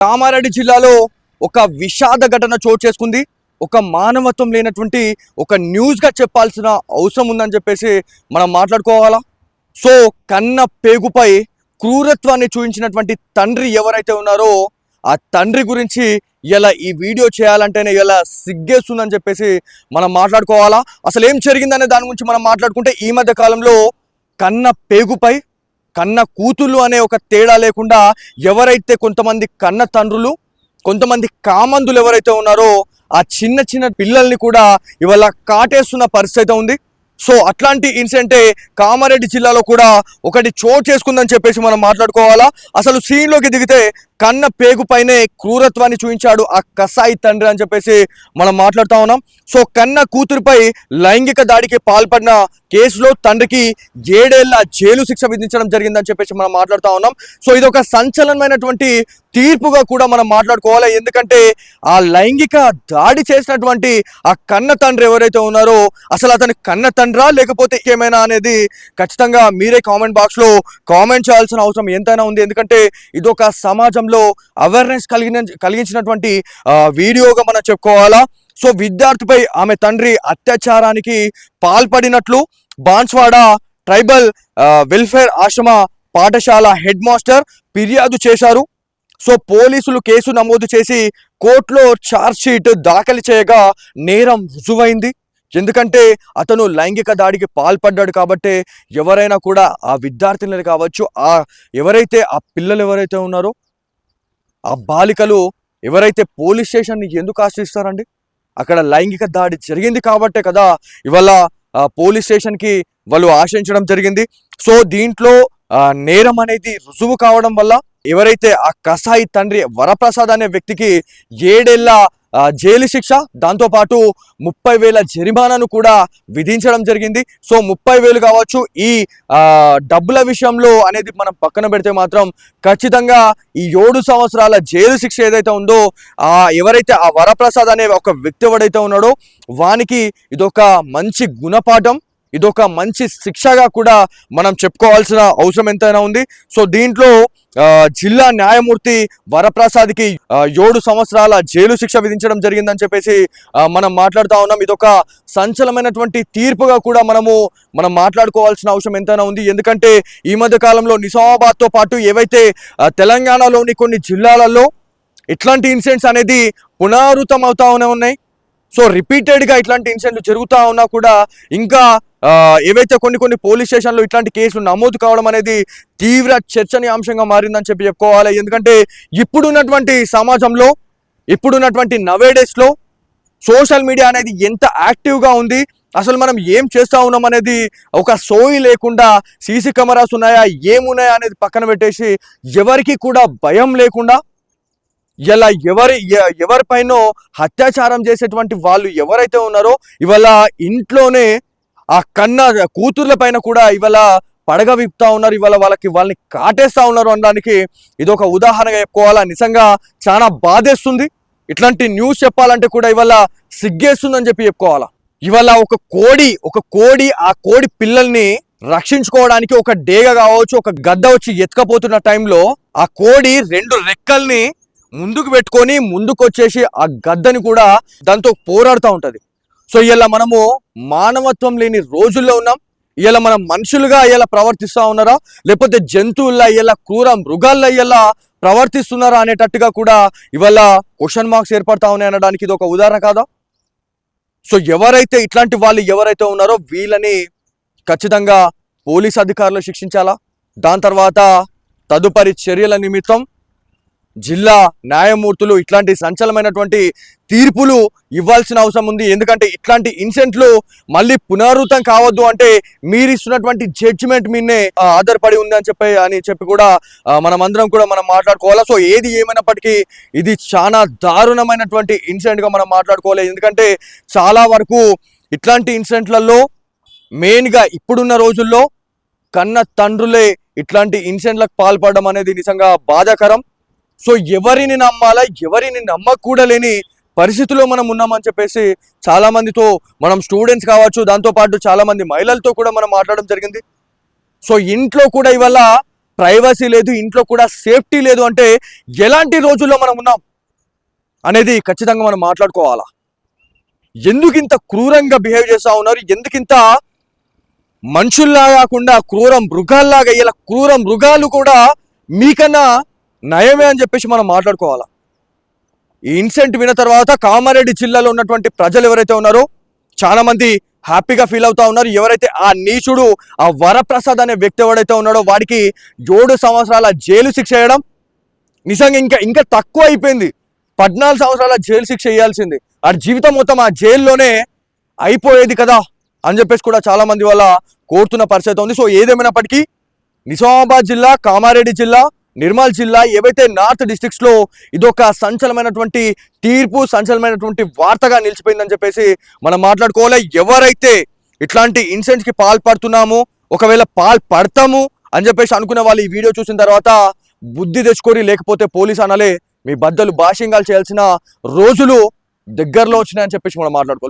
కామారెడ్డి జిల్లాలో ఒక విషాద ఘటన చోటు చేసుకుంది. ఒక మానవత్వం లేనటువంటి ఒక న్యూస్గా చెప్పాల్సిన అవసరం ఉందని చెప్పేసి మనం మాట్లాడుకోవాలా. సో కన్న పేగుపై క్రూరత్వాన్ని చూపించినటువంటి తండ్రి ఎవరైతే ఉన్నారో ఆ తండ్రి గురించి ఇలా ఈ వీడియో చేయాలంటేనే ఇలా సిగ్గేస్తుందని చెప్పేసి మనం మాట్లాడుకోవాలా. అసలు ఏం జరిగిందనే దాని గురించి మనం మాట్లాడుకుంటే, ఈ మధ్య కాలంలో కన్న పేగుపై కన్న కూతుళ్ళు అనే ఒక తేడా లేకుండా ఎవరైతే కొంతమంది కన్న తండ్రులు, కొంతమంది కామందులు ఎవరైతే ఉన్నారో ఆ చిన్న చిన్న పిల్లల్ని కూడా ఇవాళ కాటేస్తున్న పరిస్థితి ఉంది. సో అట్లాంటి ఇన్సిడెంటే కామారెడ్డి జిల్లాలో కూడా ఒకటి చోటు చేసుకుందని చెప్పేసి మనం మాట్లాడుకోవాలా. అసలు సీన్లోకి దిగితే కన్న పేగు పైనే క్రూరత్వాన్ని చూపించాడు ఆ కసాయి తండ్రి అని చెప్పేసి మనం మాట్లాడుతూ ఉన్నాం. సో కన్న కూతురుపై లైంగిక దాడికి పాల్పడిన కేసులో తండ్రికి 7 ఏళ్ల జైలు శిక్ష విధించడం జరిగిందని చెప్పేసి మనం మాట్లాడుతూ ఉన్నాం. సో ఇది ఒక సంచలనమైనటువంటి తీర్పుగా కూడా మనం మాట్లాడుకోవాలి. ఎందుకంటే ఆ లైంగిక దాడి చేసినటువంటి ఆ కన్న తండ్రి ఎవరైతే ఉన్నారో అసలు అతని కన్న తండ్రా లేకపోతే ఏమైనా అనేది ఖచ్చితంగా మీరే కామెంట్ బాక్స్లో కామెంట్ చేయాల్సిన అవసరం ఎంతైనా ఉంది. ఎందుకంటే ఇదొక సమాజంలో అవేర్నెస్ కలిగించినటువంటి వీడియోగా మనం చెప్పుకోవాలా. సో విద్యార్థిపై ఆమె తండ్రి అత్యాచారానికి పాల్పడినట్లు బాన్స్వాడ ట్రైబల్ వెల్ఫేర్ ఆశ్రమ పాఠశాల హెడ్ మాస్టర్ ఫిర్యాదు చేశారు. సో పోలీసులు కేసు నమోదు చేసి కోర్టులో ఛార్జ్షీట్ దాఖలు చేయగా నేరం రుజువైంది. ఎందుకంటే అతను లైంగిక దాడికి పాల్పడ్డాడు కాబట్టి ఎవరైనా కూడా ఆ విద్యార్థినులు కావచ్చు, ఆ ఎవరైతే ఆ పిల్లలు ఎవరైతే ఉన్నారో ఆ బాలికలు ఎవరైతే పోలీస్ స్టేషన్ని ఎందుకు ఆశ్రయిస్తారండి? అక్కడ లైంగిక దాడి జరిగింది కాబట్టే కదా ఇవాళ పోలీస్ స్టేషన్కి వాళ్ళు ఆశ్రయించడం జరిగింది. సో దీంట్లో నేరం అనేది రుజువు కావడం వల్ల ఎవరైతే ఆ కసాయి తండ్రి వరప్రసాద్ అనే వ్యక్తికి 7 ఏళ్ల జైలు శిక్ష, దాంతోపాటు 30,000 జరిమానాను కూడా విధించడం జరిగింది. సో 30,000 కావచ్చు, ఈ డబ్బుల విషయంలో అనేది మనం పక్కన పెడితే మాత్రం ఖచ్చితంగా ఈ 7 సంవత్సరాల జైలు శిక్ష ఏదైతే ఉందో ఎవరైతే ఆ వరప్రసాద్ అనే ఒక వ్యక్తి ఎవడైతే ఉన్నాడో వానికి ఇదొక మంచి గుణపాఠం, ఇదొక మంచి శిక్షగా కూడా మనం చెప్పుకోవాల్సిన అవసరం ఎంతైనా ఉంది. సో దీంట్లో జిల్లా న్యాయమూర్తి వరప్రసాద్కి 7 సంవత్సరాల జైలు శిక్ష విధించడం జరిగిందని చెప్పేసి మనం మాట్లాడుతూ ఉన్నాం. ఇదొక సంచలనమైనటువంటి తీర్పుగా కూడా మనం మాట్లాడుకోవాల్సిన అవసరం ఎంతైనా ఉంది. ఎందుకంటే ఈ మధ్య కాలంలో నిజామాబాద్తో పాటు ఏవైతే తెలంగాణలోని కొన్ని జిల్లాలలో ఇట్లాంటి ఇన్సిడెంట్స్ అనేది పునరావృతం అవుతానే ఉన్నాయి. సో రిపీటెడ్గా ఇట్లాంటి ఇన్సిడెంట్లు జరుగుతూ ఉన్నా కూడా ఇంకా ఏవైతే కొన్ని పోలీస్ స్టేషన్లో ఇట్లాంటి కేసులు నమోదు కావడం అనేది తీవ్ర చర్చనీయాంశంగా మారిందని చెప్పుకోవాలి. ఎందుకంటే ఇప్పుడున్నటువంటి సమాజంలో, ఇప్పుడున్నటువంటి నవేడేస్లో సోషల్ మీడియా అనేది ఎంత యాక్టివ్గా ఉంది, అసలు మనం ఏం చేస్తూ ఉన్నాం అనేది ఒక సోయి లేకుండా, సీసీ కెమెరాస్ ఉన్నాయా ఏమున్నాయా అనేది పక్కన పెట్టేసి ఎవరికి కూడా భయం లేకుండా ఇలా ఎవరిపైనో అత్యాచారం చేసేటువంటి వాళ్ళు ఎవరైతే ఉన్నారో ఇవాళ ఇంట్లోనే ఆ కన్న కూతుర్ల పైన కూడా ఇవాళ పడగ విప్పుతా ఉన్నారు, ఇవాళ వాళ్ళని కాటేస్తా ఉన్నారు అనడానికి ఇదొక ఉదాహరణగా చెప్పుకోవాలా. నిజంగా చాలా బాధేస్తుంది. ఇట్లాంటి న్యూస్ చెప్పాలంటే కూడా ఇవాళ సిగ్గేస్తుందని చెప్పుకోవాలా. ఇవాళ ఒక కోడి ఆ కోడి పిల్లల్ని రక్షించుకోవడానికి ఒక డేగ కావచ్చు, ఒక గద్ద వచ్చి ఎత్తుకపోతున్న టైంలో ఆ కోడి 2 రెక్కల్ని ముందుకు పెట్టుకొని ముందుకు వచ్చేసి ఆ గద్దని కూడా దాంతో పోరాడుతూ ఉంటుంది. సో ఇలా మనము మానవత్వం లేని రోజుల్లో ఉన్నాం. ఇలా మనం మనుషులుగా ఇలా ప్రవర్తిస్తూ ఉన్నారా లేకపోతే జంతువుల్లా ఇలా క్రూర మృగాల్లో ఇలా ప్రవర్తిస్తున్నారా అనేటట్టుగా కూడా ఇవాళ క్వశ్చన్ మార్క్స్ ఏర్పడతా ఉన్నాయి అనడానికి ఇది ఒక ఉదాహరణ కాదా? సో ఎవరైతే ఇట్లాంటి వాళ్ళు ఎవరైతే ఉన్నారో వీళ్ళని ఖచ్చితంగా పోలీస్ అధికారులు శిక్షించాలా. దాని తర్వాత తదుపరి చర్యల నిమిత్తం జిల్లా న్యాయమూర్తులు ఇట్లాంటి సంచలనమైనటువంటి తీర్పులు ఇవ్వాల్సిన అవసరం ఉంది. ఎందుకంటే ఇట్లాంటి ఇన్సిడెంట్లు మళ్ళీ పునరావృతం కావద్దు అంటే మీరు ఇస్తున్నటువంటి జడ్జిమెంట్ మీదనే ఆధారపడి ఉంది అని చెప్పి కూడా మనం మాట్లాడుకోవాలా. సో ఏది ఏమైనప్పటికీ ఇది చాలా దారుణమైనటువంటి ఇన్సిడెంట్గా మనం మాట్లాడుకోవాలి. ఎందుకంటే చాలా వరకు ఇట్లాంటి ఇన్సిడెంట్లలో మెయిన్గా ఇప్పుడున్న రోజుల్లో కన్న తండ్రులే ఇట్లాంటి ఇన్సిడెంట్లకు పాల్పడడం అనేది నిజంగా బాధాకరం. సో ఎవరిని నమ్మాలా ఎవరిని నమ్మకూడలేని పరిస్థితుల్లో మనం ఉన్నామని చెప్పేసి చాలా మందితో మనం స్టూడెంట్స్ కావచ్చు, దాంతోపాటు చాలా మంది మహిళలతో కూడా మనం మాట్లాడడం జరిగింది. సో ఇంట్లో కూడా ఇవాళ ప్రైవసీ లేదు, ఇంట్లో కూడా సేఫ్టీ లేదు అంటే ఎలాంటి రోజుల్లో మనం ఉన్నాం అనేది ఖచ్చితంగా మనం మాట్లాడుకోవాలా. ఎందుకు ఇంత క్రూరంగా బిహేవ్ చేస్తూ ఉన్నారు, ఎందుకింత మనుషుల్లా కాకుండా క్రూర మృగాల్లాగా, ఇలా క్రూర మృగాలు కూడా మీకన్నా నయమే అని చెప్పేసి మనం మాట్లాడుకోవాలా. ఈ ఇన్సిడెంట్ విన్న తర్వాత కామారెడ్డి జిల్లాలో ఉన్నటువంటి ప్రజలు ఎవరైతే ఉన్నారో చాలా మంది హ్యాపీగా ఫీల్ అవుతా ఉన్నారు. ఎవరైతే ఆ నీచుడు, ఆ వరప్రసాద్ అనే వ్యక్తి ఎవడైతే ఉన్నాడో వాడికి 7 సంవత్సరాల జైలు శిక్ష వేయడం నిజంగా ఇంకా తక్కువ అయిపోయింది. 14 సంవత్సరాల జైలు శిక్ష వేయాల్సింది, ఆ జీవితం మొత్తం ఆ జైల్లోనే అయిపోయేది కదా అని చెప్పేసి కూడా చాలా మంది వాళ్ళ కోరుతున్న పరిస్థితి ఉంది. సో ఏదేమైనప్పటికీ నిజామాబాద్ జిల్లా, కామారెడ్డి జిల్లా, నిర్మల్ జిల్లా ఏవైతే నార్త్ డిస్ట్రిక్ట్స్ లో ఇదొక సంచలనమైనటువంటి తీర్పు, సంచలనమైనటువంటి వార్తగా నిలిచిపోయిందని చెప్పేసి మనం మాట్లాడుకోవాలి. ఎవరైతే ఇట్లాంటి ఇన్సిడెంట్స్ కి పాల్పడుతున్నామో, ఒకవేళ పాల్పడతాము అని చెప్పేసి అనుకున్న వాళ్ళు ఈ వీడియో చూసిన తర్వాత బుద్ధి తెచ్చుకోరి, లేకపోతే పోలీస్ అనాలే మీ బద్దలు భాష్యంగా చేయాల్సిన రోజులు దగ్గరలో వచ్చినాయని చెప్పేసి మనం మాట్లాడుకోవాలి.